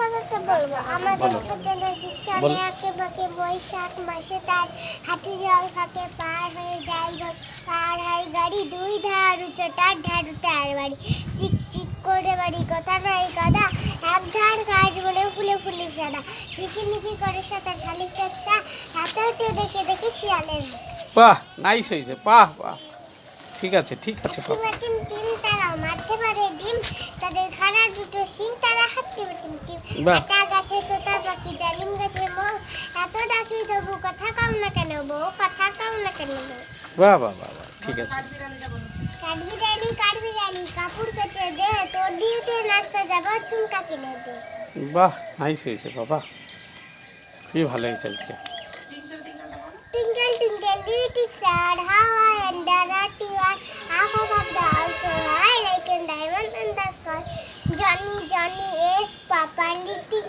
কথাটা বলবো আমাদের ছোট নদীর চলে আঁকে বৈশাখ মাসে তার হাঁটু জল ফাঁকে পার হয়ে যায় ঘর পার হয় গাড়ি দুই ধার উঁচু তার ধারুটার বাড়ি চিক চিক করে বাড়ি কথা নয় কাদা এক ধার গাছ বলে ফুলে ফুলে সাদা ঝিকিমিকি করে সাঁতার শালিকের চা হাতে হাতে দেখে দেখে শিয়ালের হাত। বাহ নাইস হয়েছে, বাহ বাহ, ঠিক আছে ঠিক আছে। টিম টিম তারা মারতে পারে ডিম তাদের খানা দুটো শিং তারা হাঁটতে টিম টিম একটা গাছে তোতা পাখি ডালিম গাছে মৌ এত ডাকি তবু কথা কম না কেন বউ কথা কম না কেন বউ। বাহ বাহ বাহ বাহ, ঠিক আছে। কাঠবিড়ালি কাপড় কেটে দে তোর দিয়েতে নাস্তা যাবো ঝুমকা কিনে দে। বাহ নাইস হয়েছে বাবা, খুবই ভালো হয়েছে আজকে। Twinkle twinkle little star, how I wonder at you are half above the house so high like a diamond in the sky. Johnny Johnny is Papa little